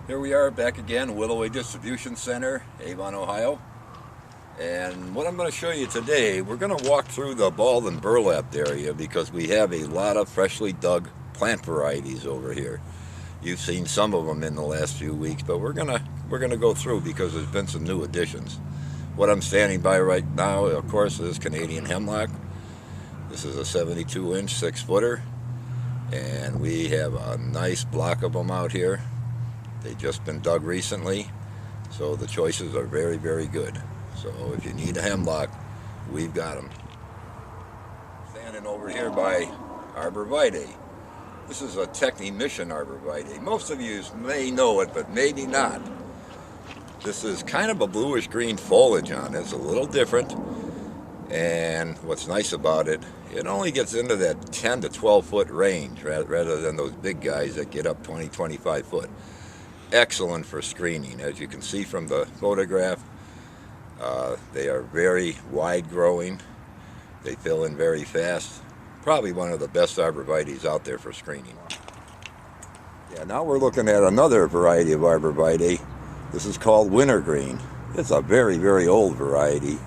Here we are back again, Willoway Distribution Center, Avon, Ohio. And what I'm going to show you today, we're going to walk through the balled and burlapped area because we have a lot of freshly dug plant varieties over here. You've seen some of them in the last few weeks, but we're gonna go through because there's been some new additions. What I'm standing by right now, of course, is Canadian hemlock. This is a 72-inch 6-footer, and we have a nice block of them out here. They've just been dug recently, so the choices are very, very good. So if you need a hemlock, we've got them. Standing over here by Arborvitae. This is a Techni-Mission Arborvitae. Most of you may know it, but maybe not. This is kind of a bluish-green foliage on it. It's a little different, and what's nice about it, it only gets into that 10 to 12 foot range rather than those big guys that get up 20, 25 foot. Excellent for screening. As you can see from the photograph, they are very wide growing. They fill in very fast. Probably one of the best arborvitaes out there for screening. Yeah, now we're looking at another variety of arborvitae. This is called wintergreen. It's a very, very old variety.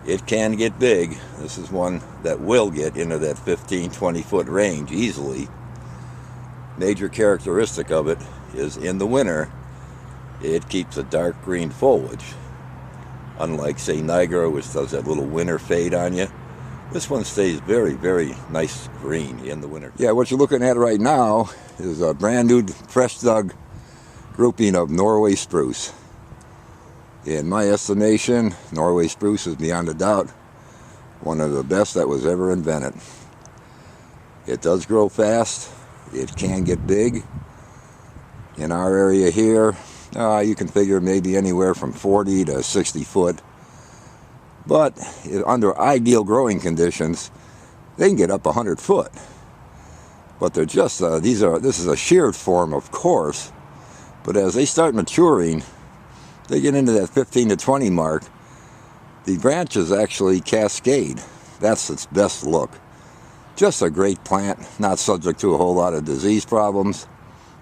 It can get big. This is one that will get into that 15, 20 foot range easily. Major characteristic of it is in the winter, it keeps a dark green foliage. Unlike, say, Niagara, which does that little winter fade on you, this one stays very, very nice green in the winter. Yeah, what you're looking at right now is a brand new, fresh dug grouping of Norway spruce. In my estimation, Norway spruce is beyond a doubt one of the best that was ever invented. It does grow fast. It can get big. In our area here, you can figure maybe anywhere from 40 to 60 foot. But under ideal growing conditions, they can get up 100 foot. But they're just, this is a sheared form, of course. But as they start maturing, they get into that 15 to 20 mark. The branches actually cascade. That's its best look. Just a great plant, not subject to a whole lot of disease problems,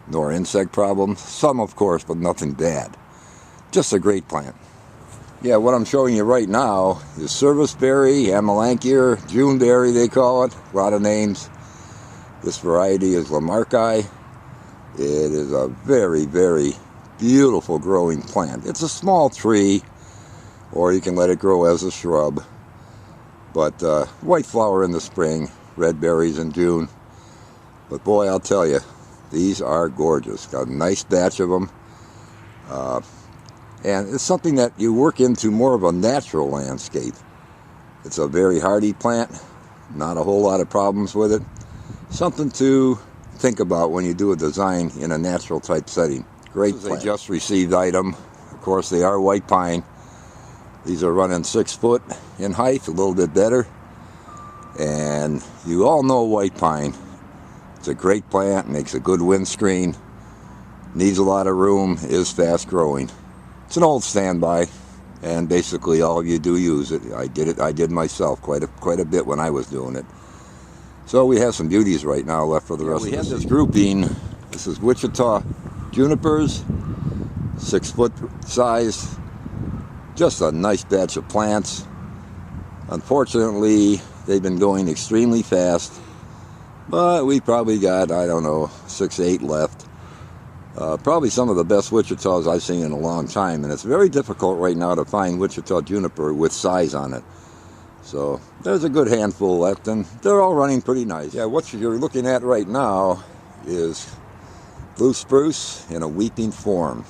nor insect problems. Some, of course, but nothing bad. Just a great plant. Yeah, what I'm showing you right now is serviceberry, amelanchier, Juneberry they call it, a lot of names. This variety is Lamarcki. It is a very, very beautiful growing plant. It's a small tree, or you can let it grow as a shrub. But white flower in the spring, red berries in June. But boy, I'll tell you, these are gorgeous. Got a nice batch of them. And it's something that you work into more of a natural landscape. It's a very hardy plant. Not a whole lot of problems with it. Something to think about when you do a design in a natural type setting. Great plant. This is a just received item. Of course, they are white pine. These are running 6 foot in height, a little bit better. And you all know white pine. It's a great plant, makes a good windscreen, needs a lot of room, is fast growing. It's an old standby, and basically all of you do use it. I did myself quite a bit when I was doing it. So we have some beauties right now left for the rest of the season. We have this grouping. This is Wichita junipers, 6 foot size. Just a nice batch of plants. Unfortunately, they've been going extremely fast, but we probably got, I don't know, 6, 8 left. Probably some of the best Wichitas I've seen in a long time, and it's very difficult right now to find Wichita juniper with size on it. So there's a good handful left, and they're all running pretty nice. Yeah, what you're looking at right now is blue spruce in a weeping form.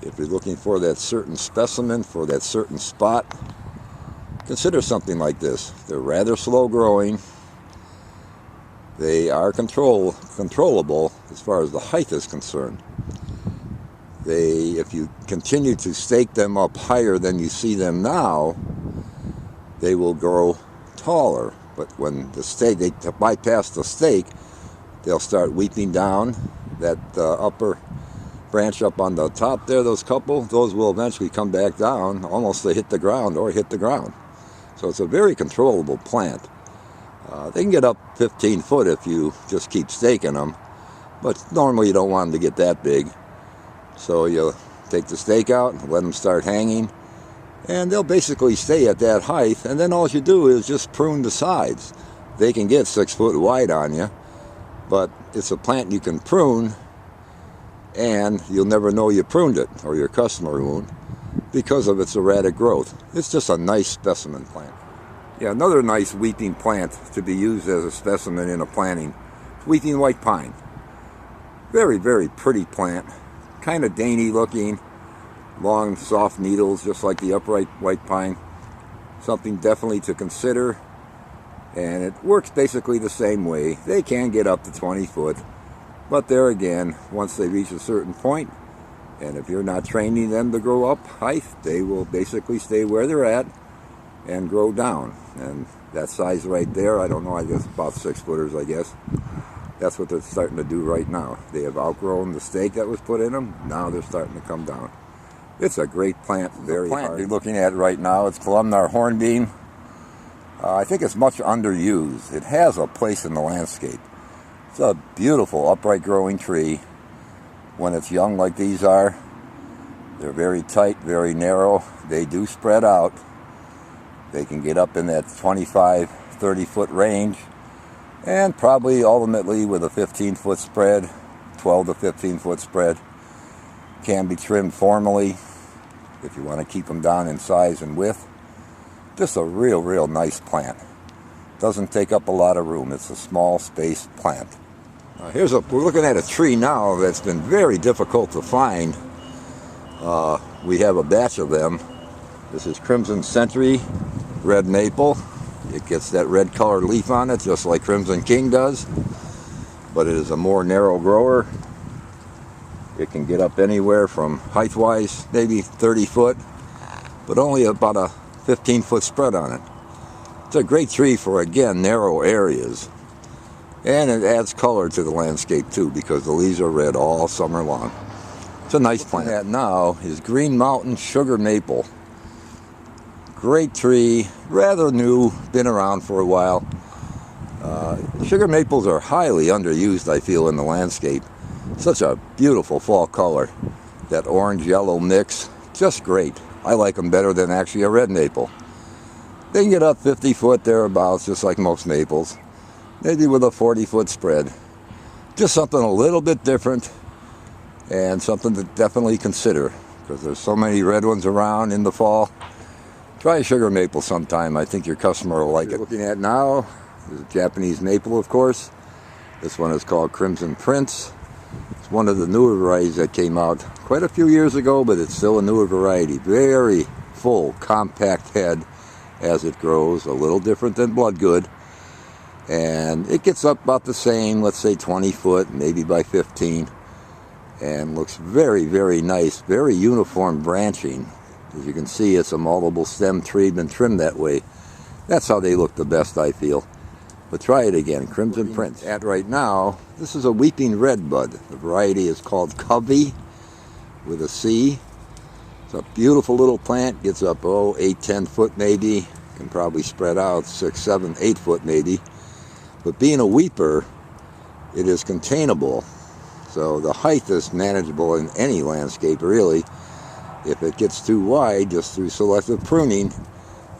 If you're looking for that certain specimen, for that certain spot, consider something like this. They're rather slow growing. They are controllable as far as the height is concerned. If you continue to stake them up higher than you see them now, they will grow taller. But when they bypass the stake, they'll start weeping down. That upper branch up on the top there, those will eventually come back down, almost to hit the ground or hit the ground. So it's a very controllable plant. They can get up 15 foot if you just keep staking them, but normally you don't want them to get that big. So you take the stake out, let them start hanging, and they'll basically stay at that height, and then all you do is just prune the sides. They can get 6 foot wide on you, but it's a plant you can prune, and you'll never know you pruned it, or your customer won't, because of its erratic growth. It's just a nice specimen plant. Yeah, another nice weeping plant to be used as a specimen in a planting, weeping white pine. Very, very pretty plant, kind of dainty looking, long soft needles just like the upright white pine. Something definitely to consider, and it works basically the same way. They can get up to 20 foot, but there again, once they reach a certain point, and if you're not training them to grow up height, they will basically stay where they're at and grow down. And that size right there, I don't know, I guess about 6 footers, I guess. That's what they're starting to do right now. They have outgrown the stake that was put in them. Now they're starting to come down. It's a great plant, very hard. The plant you're looking at right now, it's columnar hornbeam. I think it's much underused. It has a place in the landscape. It's a beautiful upright growing tree. When it's young like these are, they're very tight, very narrow. They do spread out. They can get up in that 25, 30 foot range, and probably ultimately with a 15 foot spread, 12 to 15 foot spread. Can be trimmed formally if you want to keep them down in size and width. Just a real nice plant. Doesn't take up a lot of room. It's a small space plant. We're looking at a tree now that's been very difficult to find. We have a batch of them. This is Crimson Century red maple. It gets that red colored leaf on it just like Crimson King does, but it is a more narrow grower. It can get up anywhere from height-wise maybe 30 foot, but only about a 15 foot spread on it. It's a great tree for, again, narrow areas, and it adds color to the landscape too because the leaves are red all summer long. It's a nice plant. That now is Green Mountain Sugar Maple. Great tree, rather new, been around for a while. Sugar maples are highly underused, I feel, in the landscape. Such a beautiful fall color. That orange-yellow mix, just great. I like them better than actually a red maple. They can get up 50 foot thereabouts, just like most maples. Maybe with a 40 foot spread. Just something a little bit different, and something to definitely consider, because there's so many red ones around in the fall. Try a sugar maple sometime. I think your customer will like it. Looking at now is a Japanese maple, of course. This one is called Crimson Prince. It's one of the newer varieties that came out quite a few years ago, but it's still a newer variety. Very full, compact head as it grows, a little different than Bloodgood. And it gets up about the same, let's say 20 foot, maybe by 15. And looks very nice, very uniform branching. As you can see, it's a multiple stem tree, been trimmed that way. That's how they look the best, I feel. But try it again, Crimson Prince. At right now, this is a weeping red bud. The variety is called Covey with a C. It's a beautiful little plant, gets up, 8, 10 foot maybe. Can probably spread out 6, 7, 8 foot maybe. But being a weeper, it is containable. So the height is manageable in any landscape, really. If it gets too wide, just through selective pruning,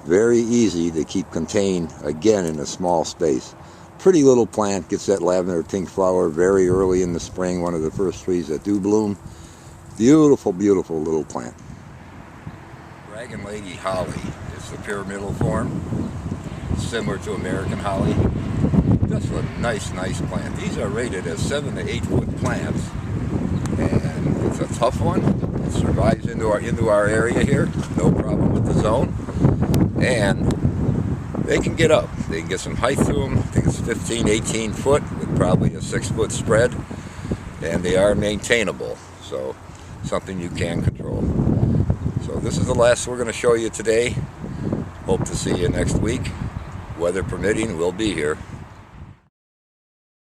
very easy to keep contained, again, in a small space. Pretty little plant, gets that lavender pink flower very early in the spring, one of the first trees that do bloom. Beautiful little plant. Dragon Lady Holly is the pyramidal form, similar to American holly. Just a nice plant. These are rated as 7 to 8 foot plants, and it's a tough one. It survives into our area here, no problem with the zone, and they can get up. They can get some height to them. I think it's 15, 18 foot with probably a 6 foot spread, and they are maintainable, so something you can control. So this is the last we're going to show you today. Hope to see you next week. Weather permitting, we'll be here.